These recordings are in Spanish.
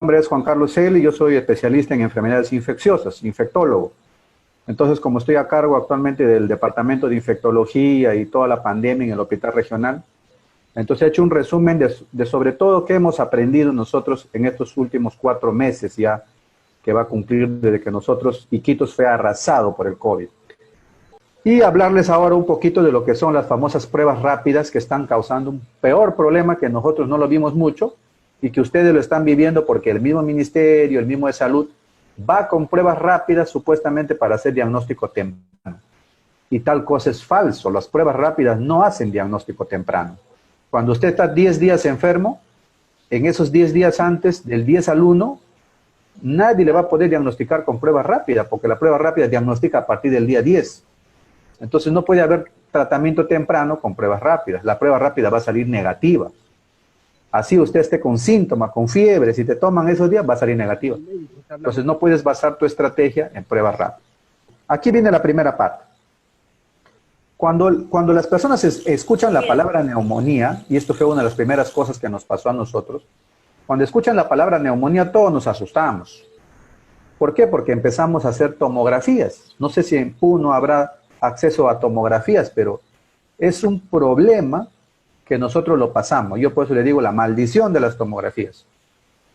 nombre es Juan Carlos Celi, yo soy especialista en enfermedades infecciosas, infectólogo. Entonces, como estoy a cargo actualmente del Departamento de Infectología y toda la pandemia en el Hospital Regional, entonces he hecho un resumen de sobre todo qué hemos aprendido nosotros en estos últimos 4 meses ya que va a cumplir desde que nosotros, Iquitos fue arrasado por el COVID. Y hablarles ahora un poquito de lo que son las famosas pruebas rápidas que están causando un peor problema que nosotros no lo vimos mucho y que ustedes lo están viviendo porque el mismo ministerio, el mismo de salud, va con pruebas rápidas supuestamente para hacer diagnóstico temprano. Y tal cosa es falso, las pruebas rápidas no hacen diagnóstico temprano. Cuando usted está 10 días enfermo, en esos 10 días antes, del 10 al 1, nadie le va a poder diagnosticar con pruebas rápidas, porque la prueba rápida diagnostica a partir del día 10. Entonces no puede haber tratamiento temprano con pruebas rápidas. La prueba rápida va a salir negativa. Así usted esté con síntomas, con fiebre, si te toman esos días va a salir negativa. Entonces no puedes basar tu estrategia en pruebas rápidas. Aquí viene la primera parte. Cuando las personas escuchan la palabra neumonía, y esto fue una de las primeras cosas que nos pasó a nosotros, cuando escuchan la palabra neumonía todos nos asustamos. ¿Por qué? Porque empezamos a hacer tomografías. No sé si en Puno habrá acceso a tomografías, pero es un problema que nosotros lo pasamos. Yo por eso le digo la maldición de las tomografías,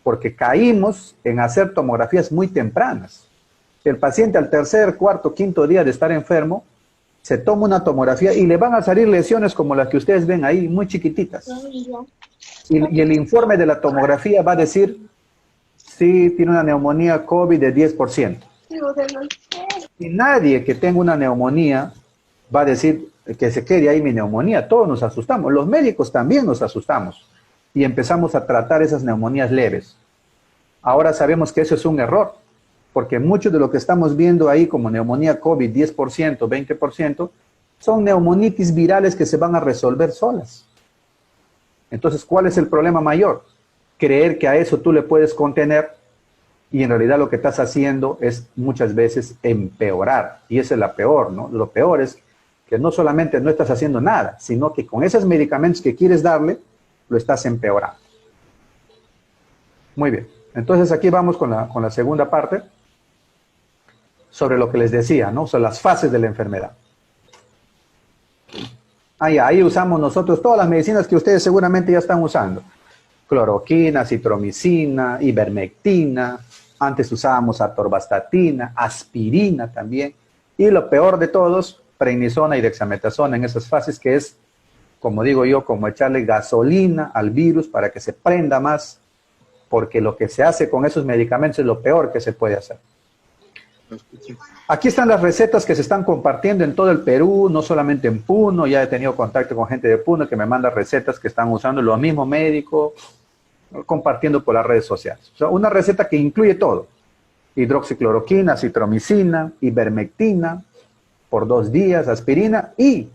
porque caímos en hacer tomografías muy tempranas. El paciente al tercer, cuarto, quinto día de estar enfermo, se toma una tomografía y le van a salir lesiones como las que ustedes ven ahí, muy chiquititas. Y el informe de la tomografía va a decir, sí, tiene una neumonía COVID de 10%. Y nadie que tenga una neumonía va a decir que se quede ahí mi neumonía. Todos nos asustamos. Los médicos también nos asustamos. Y empezamos a tratar esas neumonías leves. Ahora sabemos que eso es un error, porque mucho de lo que estamos viendo ahí como neumonía COVID, 10%, 20%, son neumonitis virales que se van a resolver solas. Entonces, ¿cuál es el problema mayor? Creer que a eso tú le puedes contener y en realidad lo que estás haciendo es muchas veces empeorar. Y esa es la peor, ¿no? Lo peor es que no solamente no estás haciendo nada, sino que con esos medicamentos que quieres darle, lo estás empeorando. Muy bien. Entonces aquí vamos con la segunda parte, sobre lo que les decía, ¿no? Son las fases de la enfermedad. Ahí usamos nosotros todas las medicinas que ustedes seguramente ya están usando. Cloroquina, citromicina, ivermectina, antes usábamos atorvastatina, aspirina también, y lo peor de todos, prednisona y dexametasona en esas fases, que es, como digo yo, como echarle gasolina al virus para que se prenda más, porque lo que se hace con esos medicamentos es lo peor que se puede hacer. Aquí están las recetas que se están compartiendo en todo el Perú, no solamente en Puno. Ya he tenido contacto con gente de Puno que me manda recetas que están usando los mismos médicos, compartiendo por las redes sociales. O sea, una receta que incluye todo: hidroxicloroquina, citromicina, ivermectina por 2 días, aspirina, y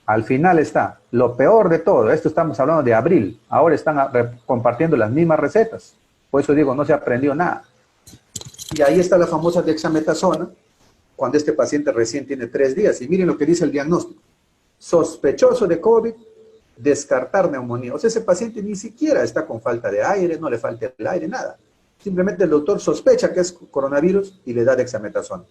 al final está lo peor de todo. Esto estamos hablando de abril, ahora están compartiendo las mismas recetas. Por eso digo, no se aprendió nada. Y ahí está la famosa dexametasona, cuando este paciente recién tiene 3 días. Y miren lo que dice el diagnóstico: sospechoso de COVID, descartar neumonía. O sea, ese paciente ni siquiera está con falta de aire, no le falta el aire, nada. Simplemente el doctor sospecha que es coronavirus y le da dexametasona.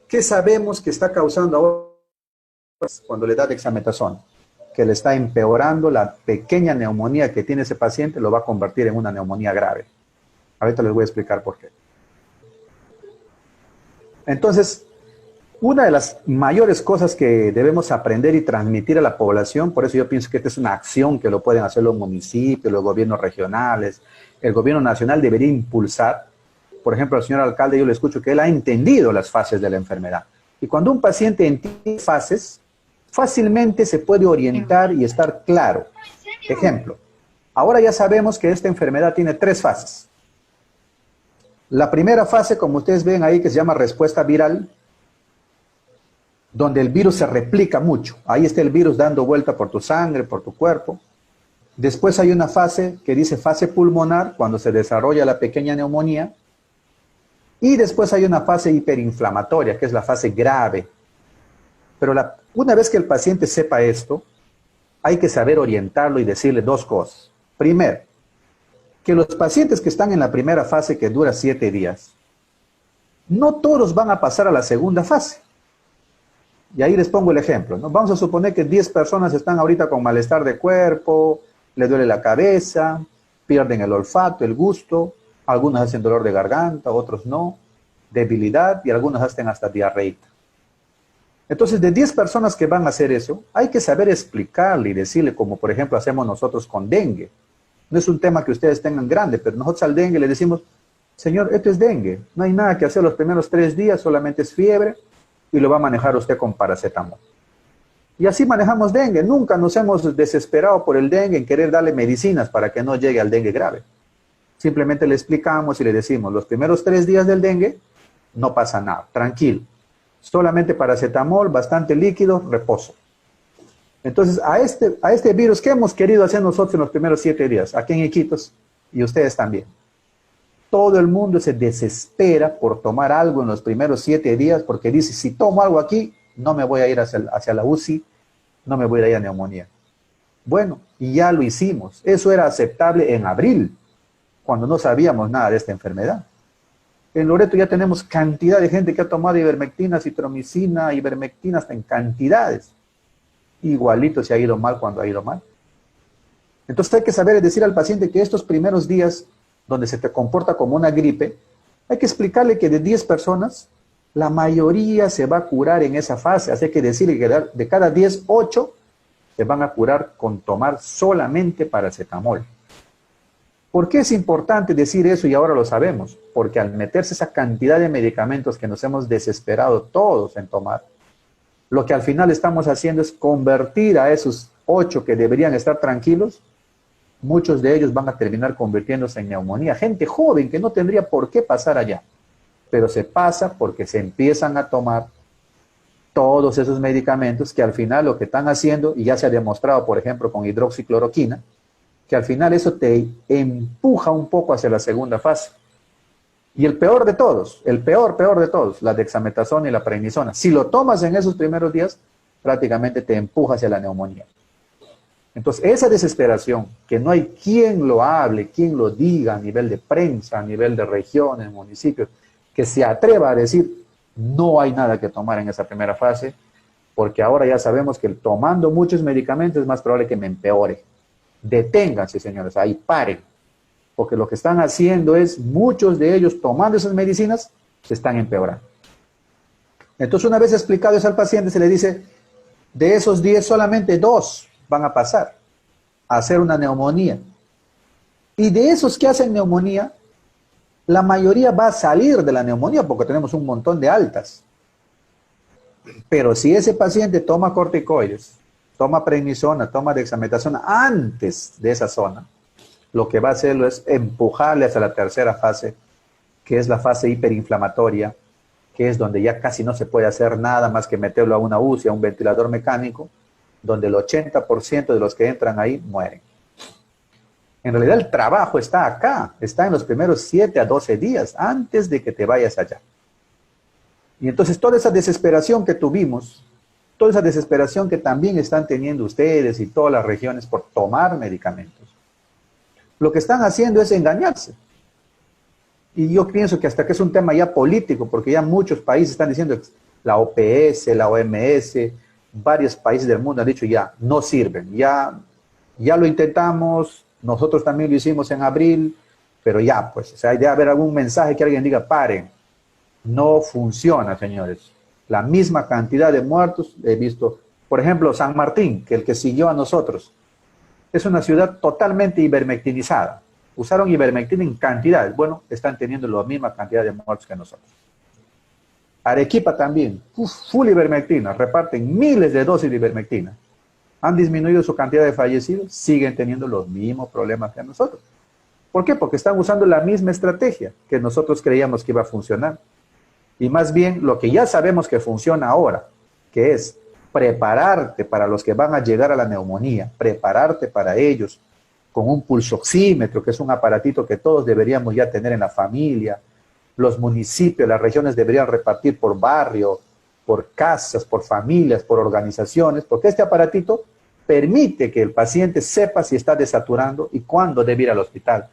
¿Qué sabemos que está causando ahora cuando le da dexametasona? Que le está empeorando la pequeña neumonía que tiene ese paciente, lo va a convertir en una neumonía grave. Ahorita les voy a explicar por qué. Entonces, una de las mayores cosas que debemos aprender y transmitir a la población, por eso yo pienso que esta es una acción que lo pueden hacer los municipios, los gobiernos regionales, el gobierno nacional debería impulsar. Por ejemplo, al señor alcalde yo le escucho que él ha entendido las fases de la enfermedad. Y cuando un paciente entiende fases, fácilmente se puede orientar y estar claro. Ejemplo, ahora ya sabemos que esta enfermedad tiene 3 fases. La primera fase, como ustedes ven ahí, que se llama respuesta viral, donde el virus se replica mucho. Ahí está el virus dando vuelta por tu sangre, por tu cuerpo. Después hay una fase que dice fase pulmonar, cuando se desarrolla la pequeña neumonía. Y después hay una fase hiperinflamatoria, que es la fase grave. Pero una vez que el paciente sepa esto, hay que saber orientarlo y decirle 2 cosas. Primero, que los pacientes que están en la primera fase, que dura 7 días, no todos van a pasar a la segunda fase. Y ahí les pongo el ejemplo, ¿no? Vamos a suponer que 10 personas están ahorita con malestar de cuerpo, les duele la cabeza, pierden el olfato, el gusto, algunos hacen dolor de garganta, otros no, debilidad y algunos hacen hasta diarrea. Entonces, de 10 personas que van a hacer eso, hay que saber explicarle y decirle, como por ejemplo hacemos nosotros con dengue. No es un tema que ustedes tengan grande, pero nosotros al dengue le decimos, señor, esto es dengue, no hay nada que hacer los primeros 3 días, solamente es fiebre y lo va a manejar usted con paracetamol. Y así manejamos dengue, nunca nos hemos desesperado por el dengue en querer darle medicinas para que no llegue al dengue grave. Simplemente le explicamos y le decimos, los primeros 3 días del dengue no pasa nada, tranquilo. Solamente paracetamol, bastante líquido, reposo. Entonces, a este virus, ¿qué hemos querido hacer nosotros en los primeros 7 días? Aquí en Iquitos, y ustedes también. Todo el mundo se desespera por tomar algo en los primeros 7 días porque dice, si tomo algo aquí, no me voy a ir hacia la UCI, no me voy a ir a neumonía. Bueno, y ya lo hicimos. Eso era aceptable en abril, cuando no sabíamos nada de esta enfermedad. En Loreto ya tenemos cantidad de gente que ha tomado ivermectina, citromicina, ivermectina, hasta en cantidades. Igualito se ha ido mal cuando ha ido mal. Entonces hay que saber decir al paciente que estos primeros días, donde se te comporta como una gripe, hay que explicarle que de 10 personas, la mayoría se va a curar en esa fase. Así que decirle que de cada 10, 8 se van a curar con tomar solamente paracetamol. ¿Por qué es importante decir eso y ahora lo sabemos? Porque al meterse esa cantidad de medicamentos que nos hemos desesperado todos en tomar, lo que al final estamos haciendo es convertir a esos 8 que deberían estar tranquilos, muchos de ellos van a terminar convirtiéndose en neumonía. Gente joven que no tendría por qué pasar allá, pero se pasa porque se empiezan a tomar todos esos medicamentos que al final lo que están haciendo, y ya se ha demostrado, por ejemplo, con hidroxicloroquina, que al final eso te empuja un poco hacia la segunda fase. Y el peor de todos, peor de todos, la dexametasona y la prednisona. Si lo tomas en esos primeros días, prácticamente te empuja hacia la neumonía. Entonces, esa desesperación, que no hay quien lo hable, quien lo diga a nivel de prensa, a nivel de regiones, municipios, que se atreva a decir, no hay nada que tomar en esa primera fase, porque ahora ya sabemos que tomando muchos medicamentos es más probable que me empeore. Deténganse, señores, ahí paren, porque lo que están haciendo es, muchos de ellos tomando esas medicinas, se están empeorando. Entonces, una vez explicado eso al paciente, se le dice, de esos 10, solamente 2 van a pasar a hacer una neumonía. Y de esos que hacen neumonía, la mayoría va a salir de la neumonía, porque tenemos un montón de altas. Pero si ese paciente toma corticoides, toma prednisona, toma dexametasona antes de esa zona, lo que va a hacerlo es empujarle hacia la tercera fase, que es la fase hiperinflamatoria, que es donde ya casi no se puede hacer nada más que meterlo a una UCI, a un ventilador mecánico, donde el 80% de los que entran ahí mueren. En realidad el trabajo está acá, está en los primeros 7 a 12 días, antes de que te vayas allá. Y entonces toda esa desesperación que tuvimos, toda esa desesperación que también están teniendo ustedes y todas las regiones por tomar medicamentos, lo que están haciendo es engañarse. Y yo pienso que hasta que es un tema ya político, porque ya muchos países están diciendo, la OPS, la OMS, varios países del mundo han dicho ya, no sirven, ya lo intentamos, nosotros también lo hicimos en abril, pero ya, pues, o sea, debe haber algún mensaje que alguien diga, paren, no funciona, señores. La misma cantidad de muertos he visto, por ejemplo, San Martín, que el que siguió a nosotros, es una ciudad totalmente ivermectinizada. Usaron ivermectina en cantidades. Bueno, están teniendo la misma cantidad de muertos que nosotros. Arequipa también, full ivermectina, reparten miles de dosis de ivermectina. Han disminuido su cantidad de fallecidos, siguen teniendo los mismos problemas que nosotros. ¿Por qué? Porque están usando la misma estrategia que nosotros creíamos que iba a funcionar. Y más bien, lo que ya sabemos que funciona ahora, que es prepararte para los que van a llegar a la neumonía, prepararte para ellos con un pulsoxímetro, que es un aparatito que todos deberíamos ya tener en la familia. Los municipios, las regiones deberían repartir por barrio, por casas, por familias, por organizaciones, porque este aparatito permite que el paciente sepa si está desaturando y cuándo debe ir al hospital.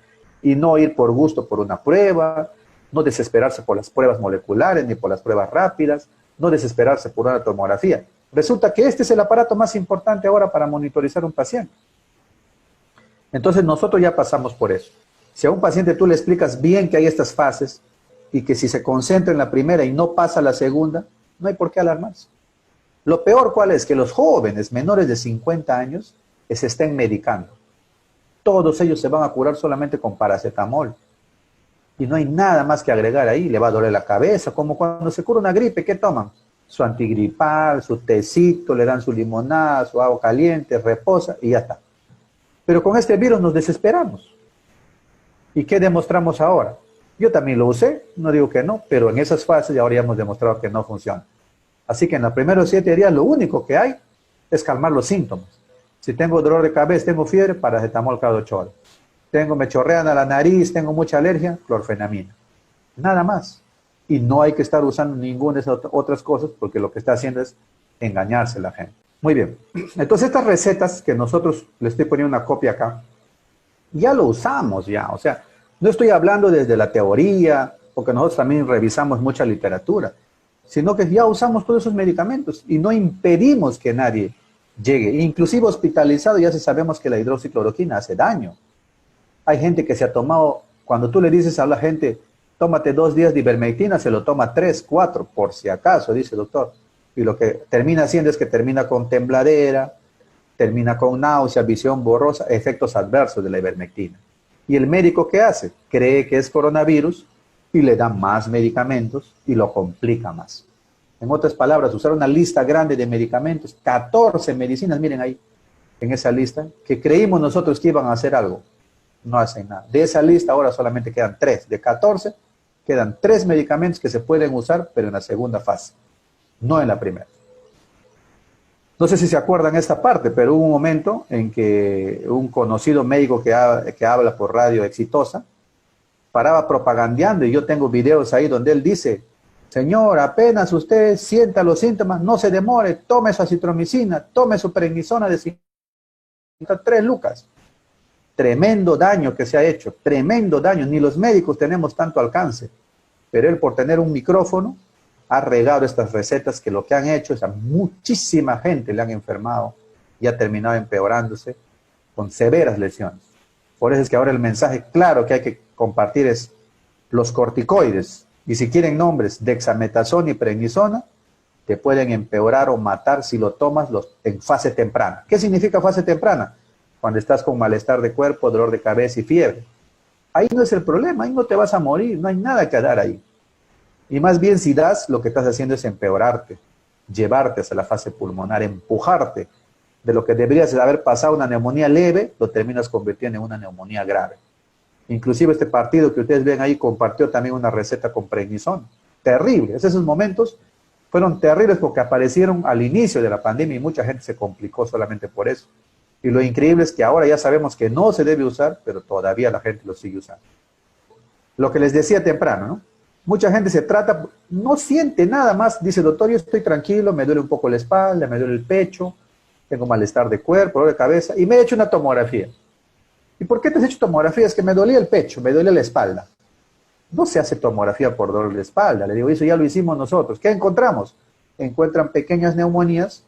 y no ir por gusto por una prueba, no desesperarse por las pruebas moleculares ni por las pruebas rápidas, no desesperarse por una tomografía. Resulta que este es el aparato más importante ahora para monitorizar un paciente. Entonces nosotros ya pasamos por eso. Si a un paciente tú le explicas bien que hay estas fases y que si se concentra en la primera y no pasa a la segunda, no hay por qué alarmarse. Lo peor, ¿cuál es? Que los jóvenes menores de 50 años se estén medicando. Todos ellos se van a curar solamente con paracetamol. Y no hay nada más que agregar ahí. Le va a doler la cabeza, como cuando se cura una gripe, ¿qué toman? Su antigripal, su tecito, le dan su limonada, su agua caliente, reposa y ya está. Pero con este virus nos desesperamos. ¿Y qué demostramos ahora? Yo también lo usé, no digo que no, pero en esas fases ya ahora ya hemos demostrado que no funciona. Así que en los primeros 7 días lo único que hay es calmar los síntomas. Si tengo dolor de cabeza, tengo fiebre, paracetamol cada 8 horas. Me chorrean a la nariz, tengo mucha alergia, clorfenamina. Nada más. Y no hay que estar usando ninguna de esas otras cosas porque lo que está haciendo es engañarse a la gente. Muy bien. Entonces estas recetas que nosotros, le estoy poniendo una copia acá, ya lo usamos ya. O sea, no estoy hablando desde la teoría, porque nosotros también revisamos mucha literatura, sino que ya usamos todos esos medicamentos y no impedimos que nadie llegue. Inclusive hospitalizado ya sabemos que la hidroxicloroquina hace daño. Hay gente que se ha tomado, cuando tú le dices a la gente, tómate 2 días de ivermectina, se lo toma 3, 4, por si acaso, dice el doctor. Y lo que termina haciendo es que termina con tembladera, termina con náusea, visión borrosa, efectos adversos de la ivermectina. ¿Y el médico qué hace? Cree que es coronavirus y le da más medicamentos y lo complica más. En otras palabras, usar una lista grande de medicamentos, 14 medicinas, miren ahí, en esa lista, que creímos nosotros que iban a hacer algo. No hacen nada. De esa lista ahora solamente quedan 3. De 14, quedan 3 medicamentos que se pueden usar, pero en la segunda fase, no en la primera. No sé si se acuerdan esta parte, pero hubo un momento en que un conocido médico que habla por radio exitosa, paraba propagandeando, y yo tengo videos ahí donde él dice, señor, apenas usted sienta los síntomas, no se demore, tome su acitromicina, tome su prednisona de 53 lucas. Tremendo daño que se ha hecho, tremendo daño, ni los médicos tenemos tanto alcance, pero él por tener un micrófono ha regado estas recetas que lo que han hecho es a muchísima gente le han enfermado y ha terminado empeorándose con severas lesiones. Por eso es que ahora el mensaje claro que hay que compartir es los corticoides, y si quieren nombres, dexametasona y prednisona, te pueden empeorar o matar si lo tomas en fase temprana. ¿Qué significa fase temprana? Cuando estás con malestar de cuerpo, dolor de cabeza y fiebre. Ahí no es el problema, ahí no te vas a morir, no hay nada que dar ahí. Y más bien si das, lo que estás haciendo es empeorarte, llevarte hacia la fase pulmonar, empujarte. De lo que deberías haber pasado una neumonía leve, lo terminas convirtiendo en una neumonía grave. Inclusive este partido que ustedes ven ahí compartió también una receta con prednisona. Terrible. Esos momentos fueron terribles porque aparecieron al inicio de la pandemia y mucha gente se complicó solamente por eso. Y lo increíble es que ahora ya sabemos que no se debe usar, pero todavía la gente lo sigue usando. Lo que les decía temprano, ¿no? Mucha gente se trata, no siente nada más, dice, doctor, yo estoy tranquilo, me duele un poco la espalda, me duele el pecho, tengo malestar de cuerpo, dolor de cabeza, y me he hecho una tomografía. ¿Y por qué te has hecho tomografía? Es que me dolía el pecho, me dolía la espalda. No se hace tomografía por dolor de espalda, le digo, eso ya lo hicimos nosotros. ¿Qué encontramos? Encuentran pequeñas neumonías,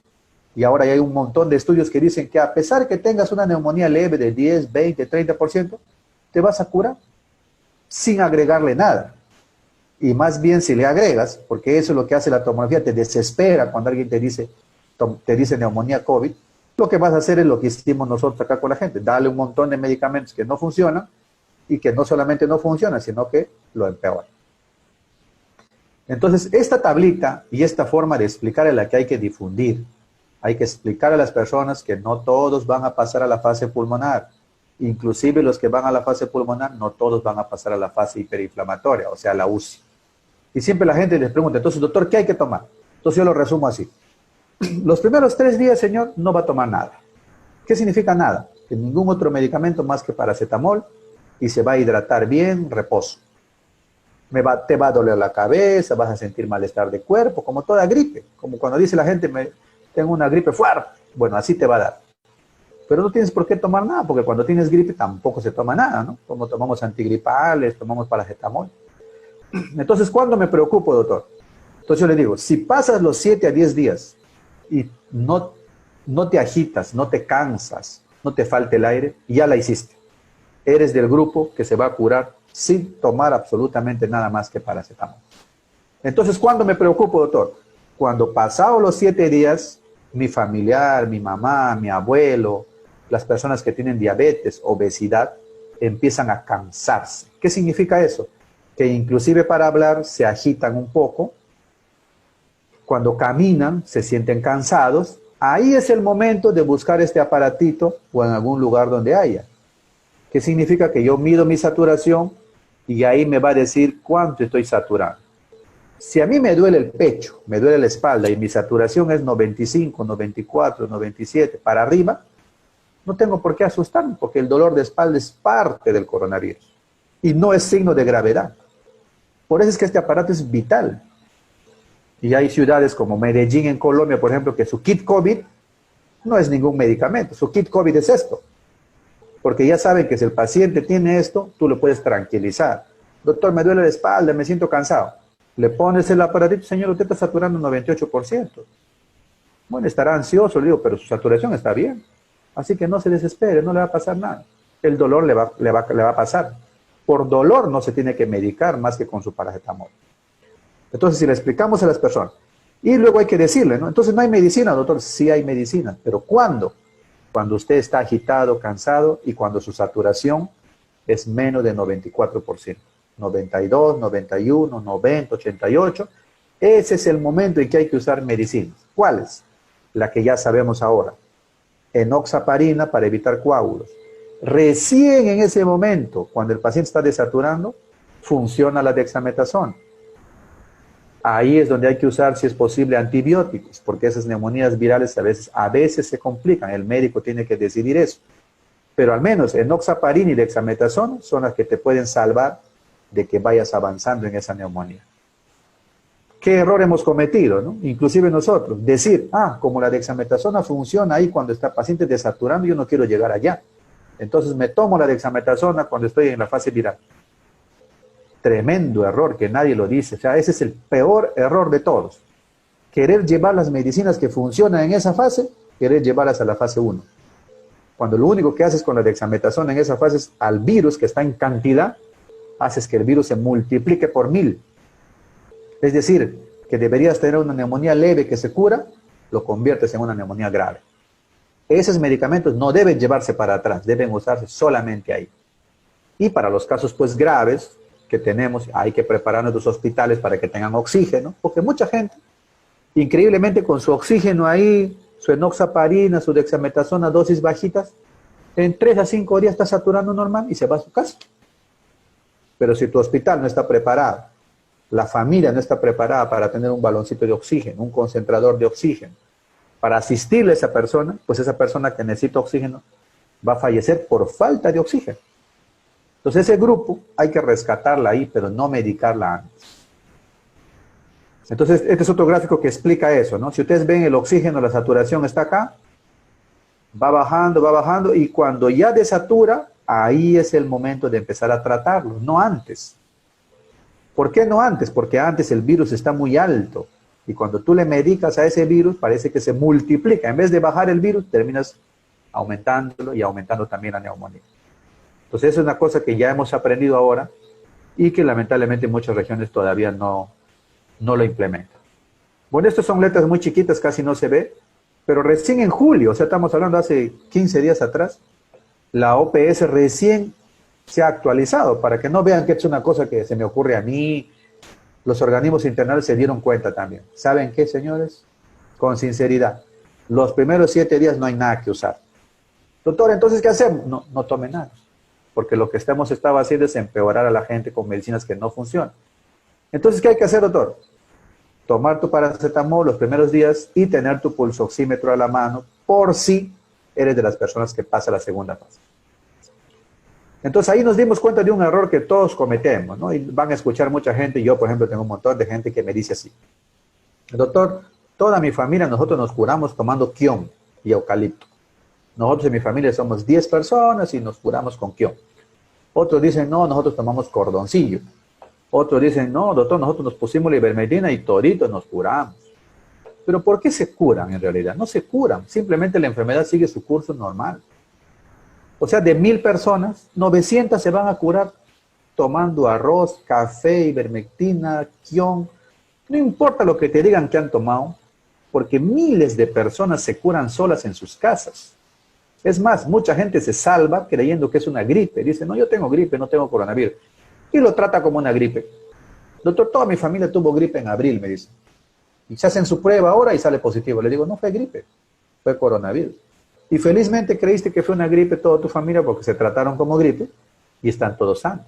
y ahora ya hay un montón de estudios que dicen que a pesar de que tengas una neumonía leve de 10, 20, 30%, te vas a curar sin agregarle nada. Y más bien si le agregas, porque eso es lo que hace la tomografía, te desespera cuando alguien te dice neumonía COVID, lo que vas a hacer es lo que hicimos nosotros acá con la gente, darle un montón de medicamentos que no funcionan y que no solamente no funcionan, sino que lo empeoran. Entonces, esta tablita y esta forma de explicar es la que hay que difundir. Hay que explicar a las personas que no todos van a pasar a la fase pulmonar. Inclusive los que van a la fase pulmonar, no todos van a pasar a la fase hiperinflamatoria, o sea, la UCI. Y siempre la gente les pregunta, entonces, doctor, ¿qué hay que tomar? Entonces yo lo resumo así. Los primeros 3 días, señor, no va a tomar nada. ¿Qué significa nada? Que ningún otro medicamento más que paracetamol y se va a hidratar bien, reposo. Te va a doler la cabeza, vas a sentir malestar de cuerpo, como toda gripe. Como cuando dice la gente, tengo una gripe fuerte. Bueno, así te va a dar. pero no tienes por qué tomar nada, porque cuando tienes gripe tampoco se toma nada, ¿no? Como tomamos antigripales, tomamos paracetamol. Entonces, ¿cuándo me preocupo, doctor? Entonces yo le digo, si pasas los 7 a 10 días y no te agitas, no te cansas, no te falta el aire, ya la hiciste. Eres del grupo que se va a curar sin tomar absolutamente nada más que paracetamol. Entonces, ¿cuándo me preocupo, doctor? Cuando pasados los 7 días, mi familiar, mi mamá, mi abuelo, las personas que tienen diabetes, obesidad, empiezan a cansarse. ¿Qué significa eso? Que inclusive para hablar se agitan un poco. Cuando caminan, se sienten cansados. Ahí es el momento de buscar este aparatito o en algún lugar donde haya. ¿Qué significa? Que yo mido mi saturación y ahí me va a decir cuánto estoy saturando. Si a mí me duele el pecho, me duele la espalda y mi saturación es 95, 94, 97 para arriba, no tengo por qué asustarme porque el dolor de espalda es parte del coronavirus y no es signo de gravedad. Por eso es que este aparato es vital. Y hay ciudades como Medellín en Colombia, por ejemplo, que su kit COVID no es ningún medicamento, su kit COVID es esto. Porque ya saben que si el paciente tiene esto, tú lo puedes tranquilizar. Doctor, me duele la espalda, me siento cansado. Le pones el aparatito, señor, usted está saturando un 98%. Bueno, estará ansioso, le digo, pero su saturación está bien. Así que no se desespere, no le va a pasar nada. El dolor le va a pasar. Por dolor no se tiene que medicar más que con su paracetamol. Entonces, si le explicamos a las personas, y luego hay que decirle, ¿no? Entonces, no hay medicina, doctor. Sí hay medicina, pero ¿cuándo? Cuando usted está agitado, cansado y cuando su saturación es menos de 94%. 92, 91, 90, 88. Ese es el momento en que hay que usar medicinas. ¿Cuáles? La que ya sabemos ahora. Enoxaparina para evitar coágulos. Recién en ese momento, cuando el paciente está desaturando, funciona la dexametasona. Ahí es donde hay que usar, si es posible, antibióticos, porque esas neumonías virales a veces se complican. El médico tiene que decidir eso. Pero al menos enoxaparina y dexametasona son las que te pueden salvar de que vayas avanzando en esa neumonía. ¿Qué error hemos cometido, no? Inclusive nosotros, decir, como la dexametasona funciona ahí cuando está el paciente desaturando, yo no quiero llegar allá. Entonces me tomo la dexametasona cuando estoy en la fase viral. Tremendo error que nadie lo dice. O sea, ese es el peor error de todos. Querer llevar las medicinas que funcionan en esa fase, querer llevarlas a la fase 1. Cuando lo único que haces con la dexametasona en esa fase es al virus que está en cantidad, haces que el virus se multiplique por 1000. Es decir, que deberías tener una neumonía leve que se cura, lo conviertes en una neumonía grave. Esos medicamentos no deben llevarse para atrás, deben usarse solamente ahí. Y para los casos pues graves que tenemos, hay que preparar nuestros hospitales para que tengan oxígeno, porque mucha gente, increíblemente con su oxígeno ahí, su enoxaparina, su dexametasona, dosis bajitas, en 3 a 5 días está saturando normal y se va a su casa. Pero si tu hospital no está preparado, la familia no está preparada para tener un baloncito de oxígeno, un concentrador de oxígeno, para asistirle a esa persona, pues esa persona que necesita oxígeno va a fallecer por falta de oxígeno. Entonces ese grupo hay que rescatarla ahí, pero no medicarla antes. Entonces este es otro gráfico que explica eso, ¿no? Si ustedes ven el oxígeno, la saturación está acá, va bajando y cuando ya desatura, ahí es el momento de empezar a tratarlo, no antes. ¿Por qué no antes? Porque antes el virus está muy alto y cuando tú le medicas a ese virus parece que se multiplica. En vez de bajar el virus, terminas aumentándolo y aumentando también la neumonía. Entonces, eso es una cosa que ya hemos aprendido ahora y que lamentablemente en muchas regiones todavía no lo implementan. Bueno, estas son letras muy chiquitas, casi no se ve, pero recién en julio, o sea, estamos hablando hace 15 días atrás, la OPS recién se ha actualizado, para que no vean que es una cosa que se me ocurre a mí. Los organismos internacionales se dieron cuenta también. ¿Saben qué, señores? Con sinceridad, los primeros 7 días no hay nada que usar. Doctor, ¿entonces qué hacemos? No tome nada, porque lo que estamos haciendo es empeorar a la gente con medicinas que no funcionan. Entonces, ¿qué hay que hacer, doctor? Tomar tu paracetamol los primeros días y tener tu pulsoxímetro a la mano por si eres de las personas que pasa la segunda fase. Entonces ahí nos dimos cuenta de un error que todos cometemos, ¿no? Y van a escuchar mucha gente, yo por ejemplo tengo un montón de gente que me dice así: doctor, toda mi familia nosotros nos curamos tomando quión y eucalipto. Nosotros en mi familia somos 10 personas y nos curamos con kion. Otros dicen, no, nosotros tomamos cordoncillo. Otros dicen, no, doctor, nosotros nos pusimos la ivermectina y toditos nos curamos. Pero ¿por qué se curan en realidad? No se curan, simplemente la enfermedad sigue su curso normal. O sea, de 1000 personas, 900 se van a curar tomando arroz, café, ivermectina, kion. No importa lo que te digan que han tomado, porque miles de personas se curan solas en sus casas. Es más, mucha gente se salva creyendo que es una gripe. Dice, no, yo tengo gripe, no tengo coronavirus. Y lo trata como una gripe. Doctor, toda mi familia tuvo gripe en abril, me dice. Y se hacen su prueba ahora y sale positivo. Le digo, no fue gripe, fue coronavirus. Y felizmente creíste que fue una gripe toda tu familia porque se trataron como gripe y están todos sanos.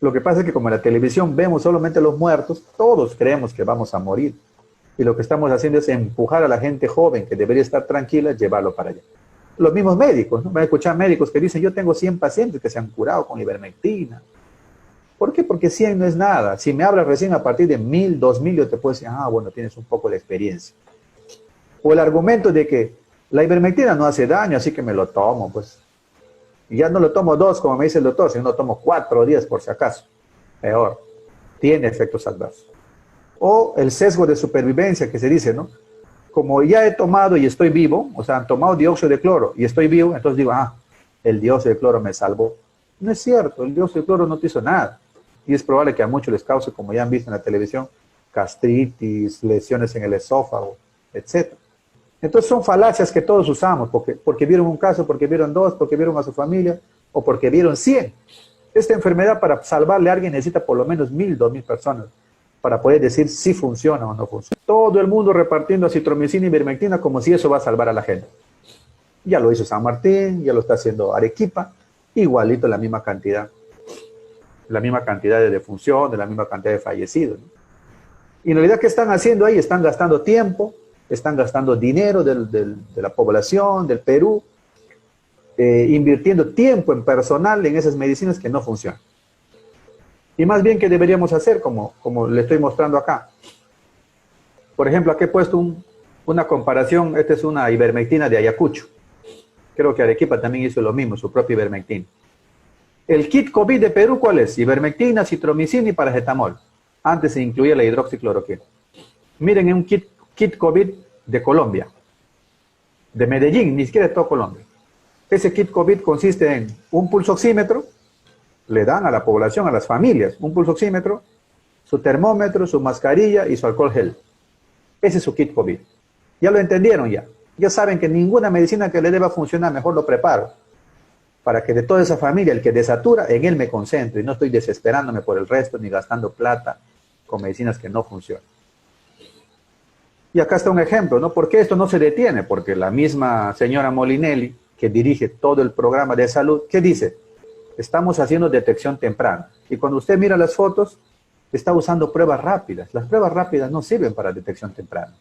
Lo que pasa es que como en la televisión vemos solamente los muertos, todos creemos que vamos a morir. Y lo que estamos haciendo es empujar a la gente joven que debería estar tranquila, llevarlo para allá. Los mismos médicos, ¿no? Van a escuchar médicos que dicen, yo tengo 100 pacientes que se han curado con ivermectina. ¿Por qué? Porque 100 no es nada. Si me hablas recién a partir de 1000, 2000, yo te puedo decir, ah, bueno, tienes un poco de experiencia. O el argumento de que la ivermectina no hace daño, así que me lo tomo, pues. Y ya no lo tomo 2, como me dice el doctor, sino lo tomo 4 días por si acaso. Peor. Tiene efectos adversos. O el sesgo de supervivencia que se dice, ¿no? Como ya he tomado y estoy vivo, o sea, han tomado dióxido de cloro y estoy vivo, entonces digo, ah, el dióxido de cloro me salvó. No es cierto, el dióxido de cloro no te hizo nada. Y es probable que a muchos les cause, como ya han visto en la televisión, gastritis, lesiones en el esófago, etc. Entonces son falacias que todos usamos, porque vieron un caso, porque vieron 2, porque vieron a su familia, o porque vieron 100. Esta enfermedad, para salvarle a alguien, necesita por lo menos 1000, 2000 personas para poder decir si funciona o no funciona. Todo el mundo repartiendo acitromicina y ivermectina como si eso va a salvar a la gente. Ya lo hizo San Martín, ya lo está haciendo Arequipa, igualito la misma cantidad de defunción, de la misma cantidad de fallecidos, ¿no? Y en realidad, ¿qué están haciendo ahí? Están gastando tiempo, están gastando dinero de la población, del Perú, invirtiendo tiempo en personal en esas medicinas que no funcionan. Y más bien, ¿qué deberíamos hacer? Como le estoy mostrando acá. Por ejemplo, aquí he puesto una comparación. Esta es una ivermectina de Ayacucho. Creo que Arequipa también hizo lo mismo, su propia ivermectina. El kit COVID de Perú, ¿cuál es? Ivermectina, citromicina y paracetamol. Antes se incluía la hidroxicloroquina. Miren, en un kit COVID de Colombia, de Medellín, ni siquiera de todo Colombia. Ese kit COVID consiste en un pulsoxímetro, le dan a la población, a las familias, un pulsoxímetro, su termómetro, su mascarilla y su alcohol gel. Ese es su kit COVID. Ya lo entendieron ya. Ya saben que ninguna medicina que le deba funcionar, mejor lo preparo. Para que de toda esa familia, el que desatura, en él me concentro y no estoy desesperándome por el resto ni gastando plata con medicinas que no funcionan. Y acá está un ejemplo, ¿no? ¿Por qué esto no se detiene? Porque la misma señora Molinelli, que dirige todo el programa de salud, ¿qué dice? Estamos haciendo detección temprana. Y cuando usted mira las fotos, está usando pruebas rápidas. Las pruebas rápidas no sirven para detección temprana.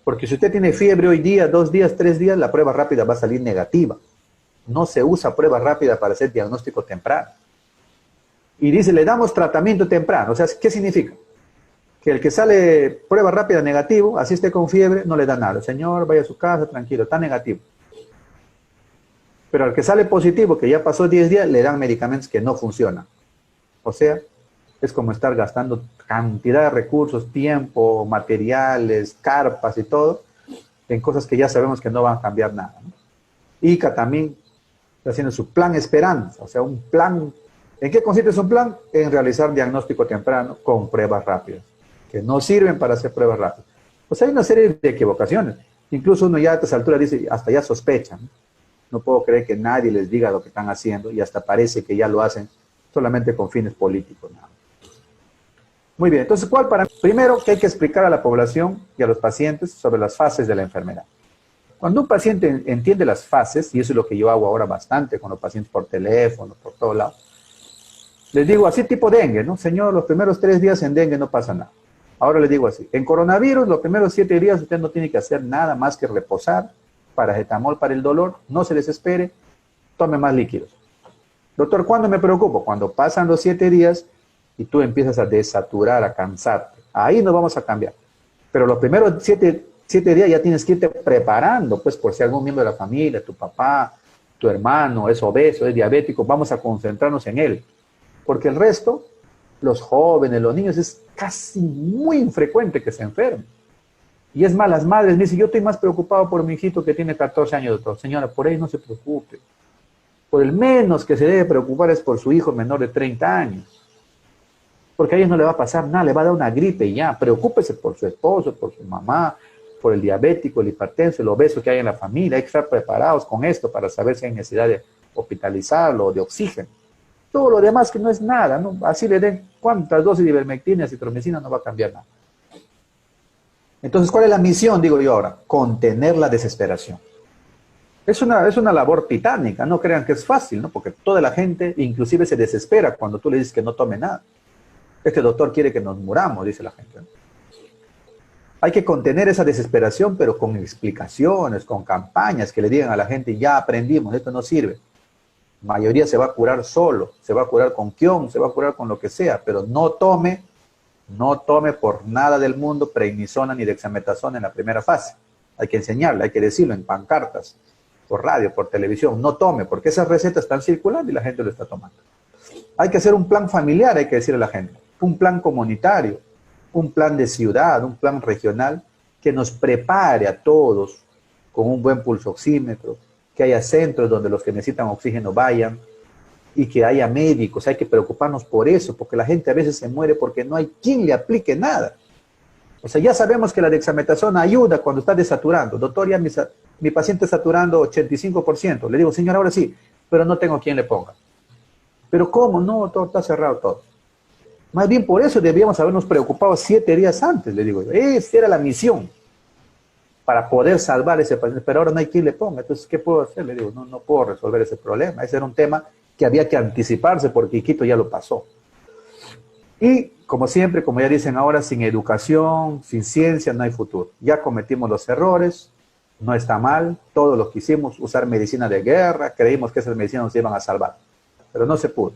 Porque si usted tiene fiebre hoy día, 2 días, 3 días, la prueba rápida va a salir negativa. No se usa prueba rápida para hacer diagnóstico temprano. Y dice, le damos tratamiento temprano. O sea, ¿qué significa? Que el que sale prueba rápida negativo, así esté con fiebre, no le da nada. Señor, vaya a su casa, tranquilo, está negativo. Pero al que sale positivo, que ya pasó 10 días, le dan medicamentos que no funcionan. O sea, es como estar gastando cantidad de recursos, tiempo, materiales, carpas y todo, en cosas que ya sabemos que no van a cambiar nada, ¿no? ICA también está haciendo su plan Esperanza, o sea, un plan. ¿En qué consiste su plan? En realizar diagnóstico temprano con pruebas rápidas, que no sirven para hacer pruebas rápidas. O sea, hay una serie de equivocaciones. Incluso uno ya a estas alturas dice, hasta ya sospechan. No puedo creer que nadie les diga lo que están haciendo y hasta parece que ya lo hacen solamente con fines políticos. ¿No? Muy bien, entonces, primero, que hay que explicar a la población y a los pacientes sobre las fases de la enfermedad. Cuando un paciente entiende las fases, y eso es lo que yo hago ahora bastante con los pacientes por teléfono, por todos lados, les digo así tipo dengue, ¿no? Señor, los primeros 3 días en dengue no pasa nada. Ahora les digo así, en coronavirus, los primeros 7 días usted no tiene que hacer nada más que reposar, paracetamol para el dolor, no se desespere, tome más líquidos. Doctor, ¿cuándo me preocupo? Cuando pasan los 7 días y tú empiezas a desaturar, a cansarte. Ahí nos vamos a cambiar. Pero los primeros 7 7 días ya tienes que irte preparando, pues por si algún miembro de la familia, tu papá, tu hermano es obeso, es diabético, vamos a concentrarnos en él. Porque el resto, los jóvenes, los niños, es casi muy infrecuente que se enfermen. Y es más, las madres me dicen, yo estoy más preocupado por mi hijito que tiene 14 años, doctor. Señora, por ahí no se preocupe. Por el menos que se debe preocupar es por su hijo menor de 30 años. Porque a ellos no le va a pasar nada, le va a dar una gripe y ya. Preocúpese por su esposo, por su mamá, por el diabético, el hipertenso, el obeso que hay en la familia. Hay que estar preparados con esto para saber si hay necesidad de hospitalizarlo o de oxígeno. Todo lo demás que no es nada, ¿no? Así le den cuántas dosis de ivermectina, citromicina, no va a cambiar nada. Entonces, ¿cuál es la misión, digo yo ahora? Contener la desesperación. Es una labor titánica, no crean que es fácil, ¿no? Porque toda la gente inclusive se desespera cuando tú le dices que no tome nada. Este doctor quiere que nos muramos, dice la gente, ¿no? Hay que contener esa desesperación, pero con explicaciones, con campañas que le digan a la gente, ya aprendimos, esto no sirve. La mayoría se va a curar solo, se va a curar con quión, se va a curar con lo que sea, pero no tome por nada del mundo prednisona ni dexametasona en la primera fase. Hay que enseñarle, hay que decirlo en pancartas, por radio, por televisión, no tome, porque esas recetas están circulando y la gente lo está tomando. Hay que hacer un plan familiar, hay que decirle a la gente, un plan comunitario, un plan de ciudad, un plan regional, que nos prepare a todos con un buen pulsoxímetro, que haya centros donde los que necesitan oxígeno vayan, y que haya médicos. Hay que preocuparnos por eso, porque la gente a veces se muere porque no hay quien le aplique nada. O sea, ya sabemos que la dexametasona ayuda cuando está desaturando. Doctor, ya mi paciente está saturando 85%. Le digo, señor, ahora sí, pero no tengo quien le ponga. ¿Pero cómo? No, todo está cerrado todo. Más bien por eso debíamos habernos preocupado 7 días antes, le digo yo. Esa era la misión, para poder salvar ese paciente, pero ahora no hay quien le ponga. Entonces, ¿qué puedo hacer? Le digo, no puedo resolver ese problema. Ese era un tema que había que anticiparse porque Quito ya lo pasó. Y, como siempre, como ya dicen ahora, sin educación, sin ciencia, no hay futuro. Ya cometimos los errores, no está mal, todos los que hicimos usar medicina de guerra, creímos que esas medicinas nos iban a salvar, pero no se pudo.